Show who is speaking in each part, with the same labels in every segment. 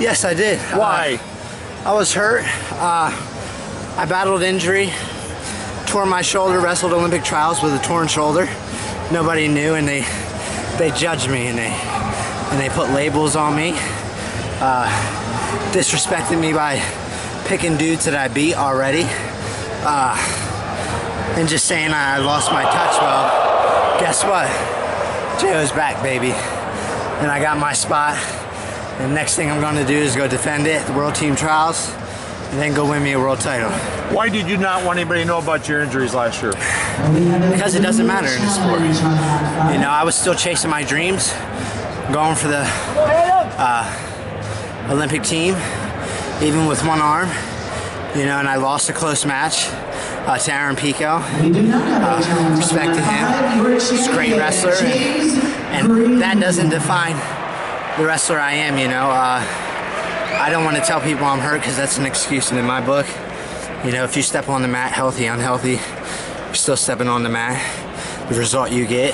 Speaker 1: Yes, I did.
Speaker 2: Why?
Speaker 1: I was hurt. I battled injury, tore my shoulder, wrestled Olympic trials with a torn shoulder. Nobody knew, and they judged me, and they put labels on me, disrespected me by picking dudes that I beat already, and just saying I lost my touch. Well, guess what? JO's back, baby, and I got my spot. And next thing I'm going to do is go defend it at the World Team Trials, and then go win me a world title.
Speaker 2: Why did you not want anybody to know about your injuries last year?
Speaker 1: Because it doesn't matter in the sport. You know, I was still chasing my dreams, going for the Olympic team, even with one arm. You know, and I lost a close match to Aaron Pico. Respect to him. He's a great wrestler, and that doesn't define the wrestler I am, you know. I don't want to tell people I'm hurt because that's an excuse in my book. You know, if you step on the mat, healthy, unhealthy, you're still stepping on the mat. The result you get,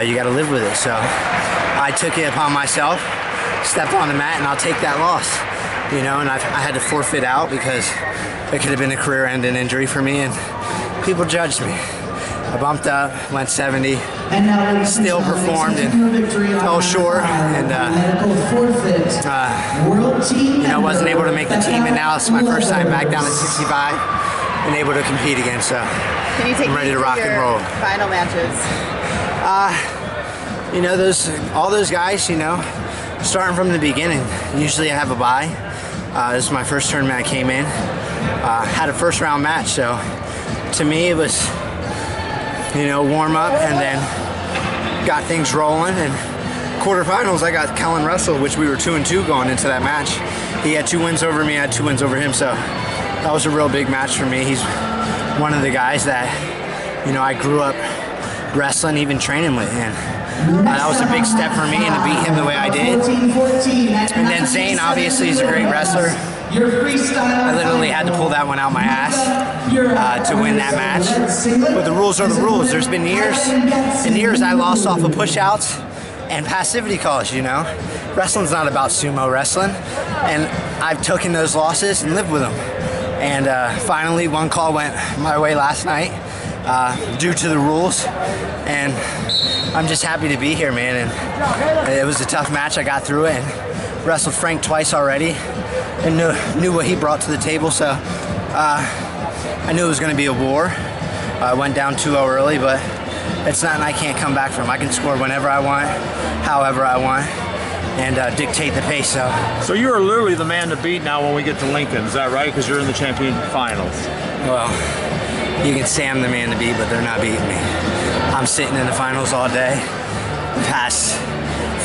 Speaker 1: you got to live with it. So I took it upon myself, stepped on the mat, and I'll take that loss. You know, and I had to forfeit out because it could have been a career-ending injury for me, and people judged me. I bumped up, went 70, still performed and fell short, and you know, wasn't able to make the team, and now it's my first time back down at 65 and able to compete again. So
Speaker 3: can you take
Speaker 1: I'm ready to rock and roll.
Speaker 3: Final matches.
Speaker 1: You know, all those guys, you know, starting from the beginning. Usually I have a bye. This is my first tournament I came in. Had a first round match, so to me it was, you know, warm up, and then got things rolling. And quarterfinals, I got Kellen Russell, which we were 2-2 going into that match. He had 2 wins over me, I had 2 wins over him, so that was a real big match for me. He's one of the guys that, you know, I grew up wrestling, even training with, and that was a big step for me, and to beat him the way I did. And then Zane, obviously, is a great wrestler. I literally had to pull that one out my ass to win that match. But the rules are the rules. There's been years and years I lost off of push-outs and passivity calls, you know. Wrestling's not about sumo wrestling. And I've taken those losses and lived with them. And finally, one call went my way last night due to the rules. And I'm just happy to be here, man. And it was a tough match. I got through it and wrestled Frank twice already. And knew what he brought to the table, so I knew it was going to be a war. I went down 2-0 early, but it's nothing I can't come back from. I can score whenever I want, however I want, and dictate the pace.
Speaker 2: So you are literally the man to beat now when we get to Lincoln, is that right? Because you're in the champion finals.
Speaker 1: Well, you can say I'm the man to beat, but they're not beating me. I'm sitting in the finals all day. The past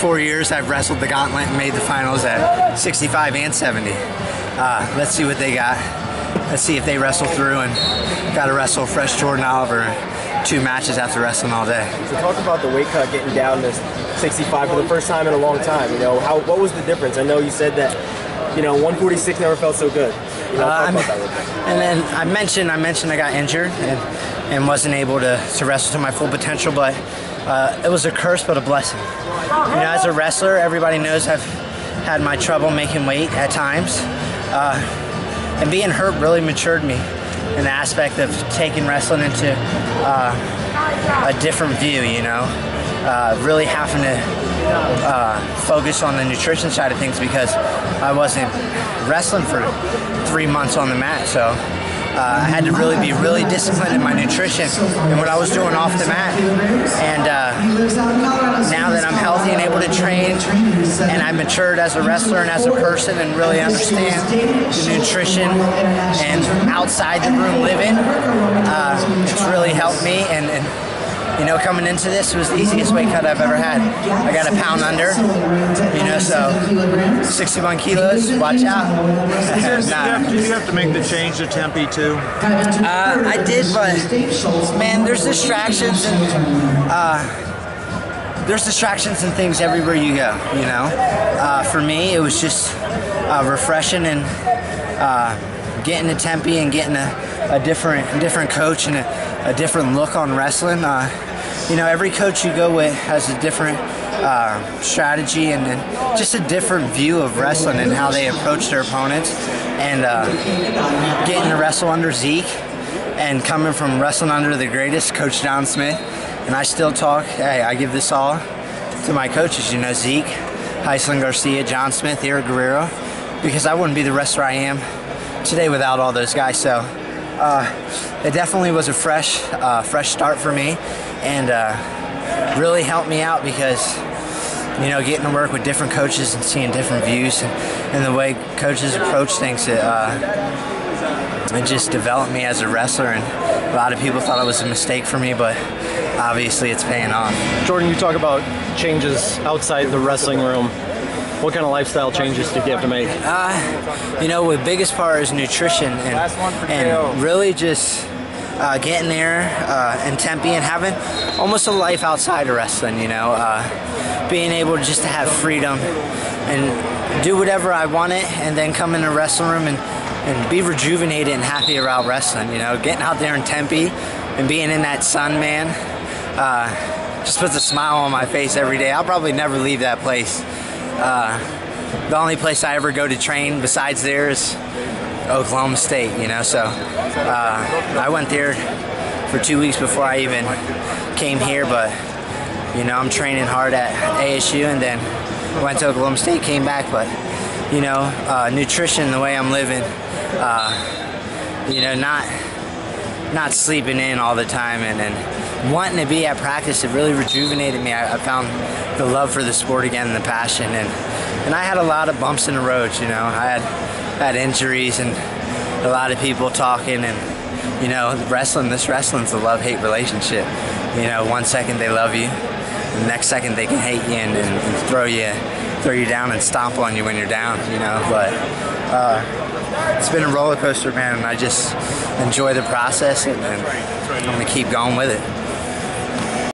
Speaker 1: 4 years I've wrestled the gauntlet and made the finals at 65 and 70. Let's see what they got. Let's see if they wrestle through, and got to wrestle fresh Jordan Oliver 2 matches after wrestling all day.
Speaker 4: So talk about the weight cut getting down to 65 for the first time in a long time. You know, what was the difference? I know you said that, you know, 146 never felt so good. You know, talk about that real quick.
Speaker 1: And then I mentioned I got injured and wasn't able to wrestle to my full potential, but it was a curse but a blessing. You know, as a wrestler, everybody knows I've had my trouble making weight at times. And being hurt really matured me in the aspect of taking wrestling into a different view, you know. Really having to focus on the nutrition side of things because I wasn't wrestling for 3 months on the mat, so I had to really be disciplined in my nutrition and what I was doing off the mat. And now that I'm healthy and able to train, and I've matured as a wrestler and as a person and really understand the nutrition and outside the room living, it's really helped me. And you know, coming into this, it was the easiest weight cut I've ever had. I got a pound under, you know, so 61 kilos, watch out.
Speaker 2: Did you have to make the change to Tempe too?
Speaker 1: I did, but man, there's distractions and things everywhere you go, you know. For me, it was just refreshing and getting to Tempe and getting a different coach and a different look on wrestling. You know, every coach you go with has a different strategy and just a different view of wrestling and how they approach their opponents. And getting to wrestle under Zeke and coming from wrestling under the greatest, Coach John Smith. And I still talk, hey, I give this all to my coaches, you know, Zeke, Heisling Garcia, John Smith, Eric Guerrero, because I wouldn't be the wrestler I am today without all those guys. So it definitely was a fresh start for me, and really helped me out because, you know, getting to work with different coaches and seeing different views and the way coaches approach things, it just developed me as a wrestler. And a lot of people thought it was a mistake for me, but obviously it's paying off.
Speaker 3: Jordan, you talk about changes outside the wrestling room. What kind of lifestyle changes did you have to make?
Speaker 1: You know, the biggest part is nutrition and really just getting there in Tempe and having almost a life outside of wrestling, you know, being able just to have freedom and do whatever I wanted, and then come in the wrestling room and be rejuvenated and happy about wrestling, you know, getting out there in Tempe and being in that sun, man, just puts a smile on my face every day. I'll probably never leave that place. The only place I ever go to train besides there is Oklahoma State, you know, so I went there for 2 weeks before I even came here, but, you know, I'm training hard at ASU, and then went to Oklahoma State, came back. But, you know, nutrition, the way I'm living, you know, not sleeping in all the time, and wanting to be at practice, it really rejuvenated me. I found the love for the sport again and the passion, and I had a lot of bumps in the road, you know. I had injuries and a lot of people talking, and, you know, this wrestling's a love-hate relationship. You know, 1 second they love you, the next second they can hate you and throw you down and stomp on you when you're down, you know. But it's been a roller coaster, man, and I just enjoy the process, and I'm gonna keep going with it.